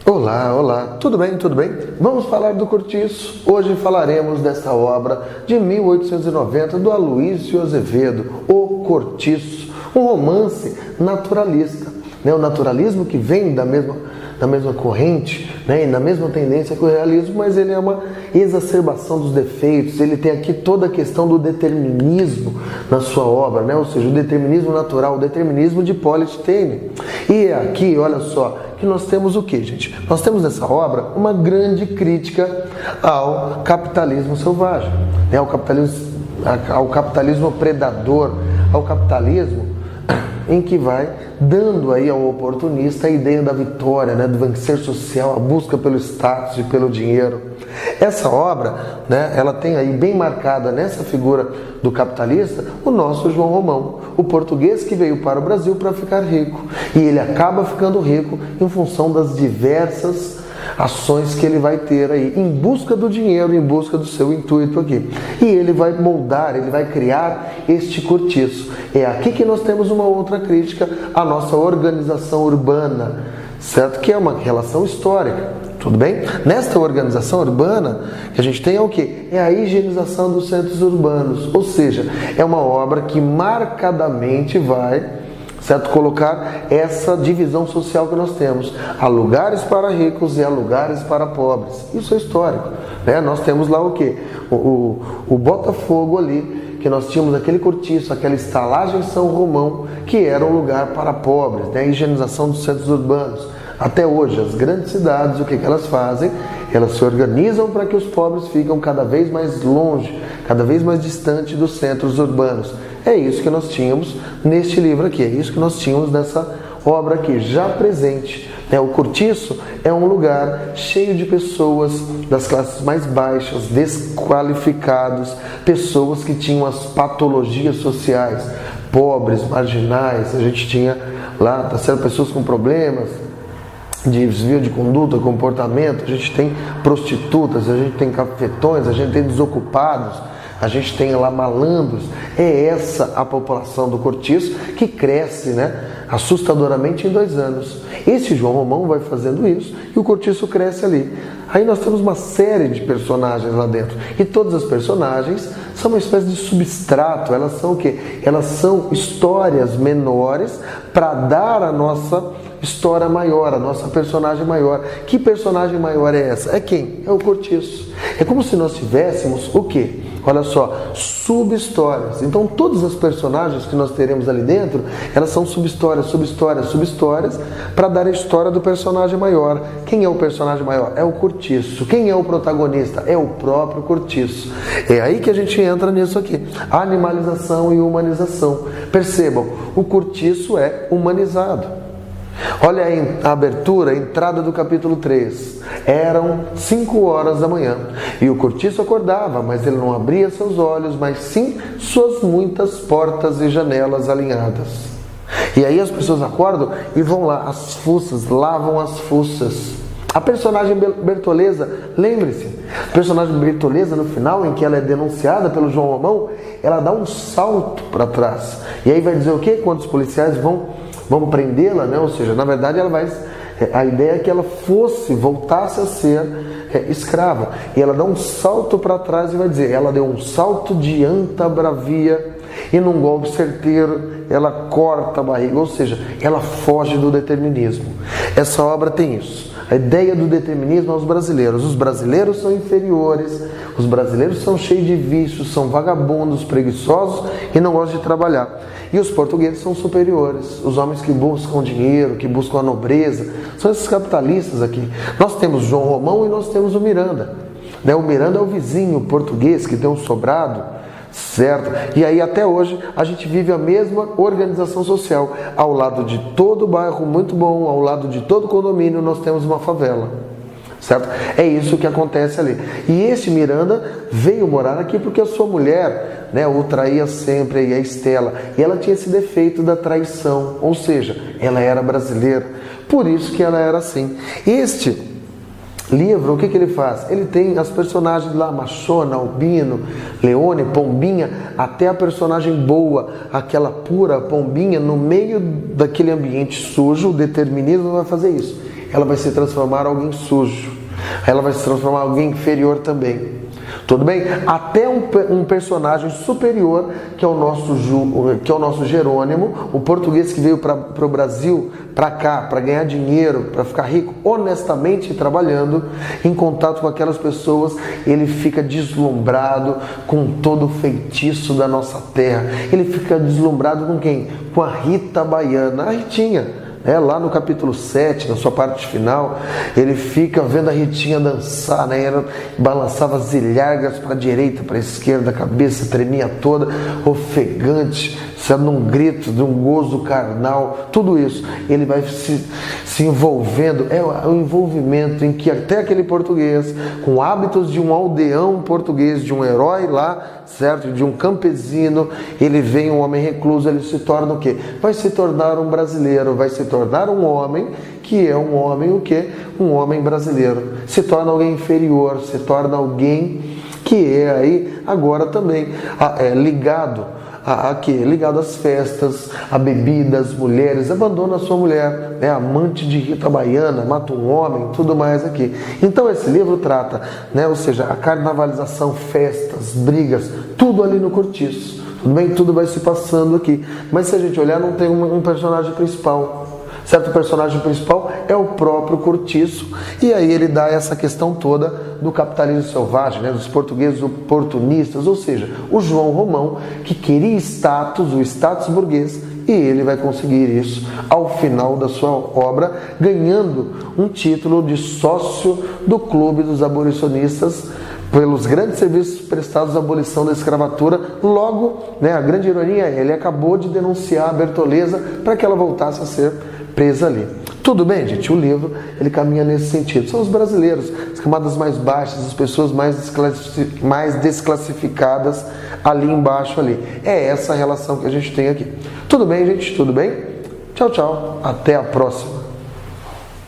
Olá, olá, tudo bem, tudo bem? Vamos falar do Cortiço. Hoje falaremos dessa obra de 1890 do Aloísio Azevedo, O Cortiço, um romance naturalista. O naturalismo que vem da mesma corrente, e na mesma tendência que o realismo, mas ele é uma exacerbação dos defeitos. Ele tem aqui toda a questão do determinismo na sua obra, ou seja, o determinismo natural, o determinismo de Hippolyte Taine. E aqui, olha só, que nós temos o que, gente? Nós temos nessa obra uma grande crítica ao capitalismo selvagem, ao capitalismo predador, ao capitalismo em que vai dando aí ao oportunista a ideia da vitória, do vencer social, a busca pelo status e pelo dinheiro. Essa obra, ela tem aí bem marcada nessa figura do capitalista o nosso João Romão, o português que veio para o Brasil para ficar rico. E ele acaba ficando rico em função das diversas ações que ele vai ter aí, em busca do dinheiro, em busca do seu intuito aqui. E ele vai moldar, ele vai criar este cortiço. É aqui que nós temos uma outra crítica à nossa organização urbana, certo? Que é uma relação histórica, tudo bem? Nesta organização urbana, que a gente tem é o quê? É a higienização dos centros urbanos, ou seja, é uma obra que marcadamente vai, certo, colocar essa divisão social que nós temos. Há lugares para ricos e há lugares para pobres. Isso é histórico. Nós temos lá o quê? O Botafogo ali, que nós tínhamos aquele cortiço, aquela estalagem São Romão, que era um lugar para pobres, a higienização dos centros urbanos. Até hoje, as grandes cidades, o que elas fazem? Elas se organizam para que os pobres ficam cada vez mais longe, cada vez mais distante dos centros urbanos. É isso que nós tínhamos neste livro aqui, é isso que nós tínhamos nessa obra aqui, já presente. O cortiço é um lugar cheio de pessoas das classes mais baixas, desqualificados, pessoas que tinham as patologias sociais, pobres, marginais. A gente tinha lá, pessoas com problemas de desvio de conduta, comportamento, a gente tem prostitutas, a gente tem cafetões, a gente tem desocupados, a gente tem lá malandros. É essa a população do cortiço que cresce, assustadoramente em 2 anos. Esse João Romão vai fazendo isso e o cortiço cresce ali. Aí nós temos uma série de personagens lá dentro. E todas as personagens são uma espécie de substrato. Elas são o quê? Elas são histórias menores para dar a nossa história maior, a nossa personagem maior. Que personagem maior é essa? É quem? É o cortiço. É como se nós tivéssemos o quê? Olha só, sub-histórias. Então todas as personagens que nós teremos ali dentro, elas são sub-histórias, sub-histórias, sub-histórias, para dar a história do personagem maior. Quem é o personagem maior? É o cortiço. Quem é o protagonista? É o próprio cortiço. É aí que a gente entra nisso aqui. Animalização e humanização. Percebam, o cortiço é humanizado. Olha aí a abertura, a entrada do capítulo 3. Eram 5 horas da manhã e o cortiço acordava, mas ele não abria seus olhos, mas sim suas muitas portas e janelas alinhadas. E aí as pessoas acordam e vão lá, as fuças, lavam as fuças. A personagem Bertoleza, lembre-se, a personagem Bertoleza no final, em que ela é denunciada pelo João Romão, ela dá um salto para trás. E aí vai dizer o quê? Quando os policiais vão prendê-la, ou seja, na verdade a ideia é que ela voltasse a ser escrava. E ela dá um salto para trás e vai dizer, ela deu um salto de anta bravia e num golpe certeiro ela corta a barriga, ou seja, ela foge do determinismo. Essa obra tem isso. A ideia do determinismo aos brasileiros. Os brasileiros são inferiores, os brasileiros são cheios de vícios, são vagabundos, preguiçosos e não gostam de trabalhar. E os portugueses são superiores, os homens que buscam dinheiro, que buscam a nobreza, são esses capitalistas aqui. Nós temos João Romão e nós temos o Miranda. O Miranda é o vizinho português que tem um sobrado, certo? E aí até hoje a gente vive a mesma organização social. Ao lado de todo bairro muito bom, ao lado de todo condomínio, nós temos uma favela, certo? É isso que acontece ali. E esse Miranda veio morar aqui porque a sua mulher, o traía sempre, aí a Estela, e ela tinha esse defeito da traição, ou seja, ela era brasileira, por isso que ela era assim. Este livro, o que ele faz? Ele tem as personagens lá, Machona, Albino, Leone, Pombinha, até a personagem boa, aquela pura Pombinha, no meio daquele ambiente sujo, o determinismo vai fazer isso. ela vai se transformar em alguém sujo. Ela vai se transformar em alguém inferior também. Tudo bem? Até um personagem superior, que é o nosso Jerônimo, o português que veio para o Brasil, para cá, para ganhar dinheiro, para ficar rico, honestamente trabalhando, em contato com aquelas pessoas, ele fica deslumbrado com todo o feitiço da nossa terra. Ele fica deslumbrado com quem? Com a Rita Baiana, a Ritinha. Lá no capítulo 7, na sua parte final, ele fica vendo a Ritinha dançar, né? Ela balançava as ilhargas para a direita, para a esquerda, a cabeça tremia toda, ofegante, num grito, de um gozo carnal, tudo isso. Ele vai se envolvendo, é o envolvimento em que até aquele português, com hábitos de um aldeão português, de um herói lá, certo? De um campesino, ele vem um homem recluso, ele se torna o quê? Vai se tornar um brasileiro, vai se tornar um homem, que é um homem o quê? Um homem brasileiro. Se torna alguém inferior, se torna alguém que é aí agora também ligado ligado às festas, a bebidas, mulheres, abandona a sua mulher, amante de Rita Baiana, mata um homem, tudo mais aqui. Então esse livro trata, ou seja, a carnavalização, festas, brigas, tudo ali no Cortiço. Tudo bem? Tudo vai se passando aqui. Mas se a gente olhar, não tem um personagem principal. Certo? O personagem principal é o próprio Cortiço, e aí ele dá essa questão toda do capitalismo selvagem, dos portugueses oportunistas, ou seja, o João Romão, que queria status, o status burguês, e ele vai conseguir isso ao final da sua obra, ganhando um título de sócio do Clube dos Abolicionistas, pelos grandes serviços prestados à abolição da escravatura. Logo, a grande ironia é, ele acabou de denunciar a Bertoleza para que ela voltasse a ser presa ali. Tudo bem, gente? O livro, ele caminha nesse sentido. São os brasileiros, as camadas mais baixas, as pessoas mais desclassificadas ali embaixo ali. É essa a relação que a gente tem aqui. Tudo bem, gente? Tudo bem? Tchau, tchau. Até a próxima.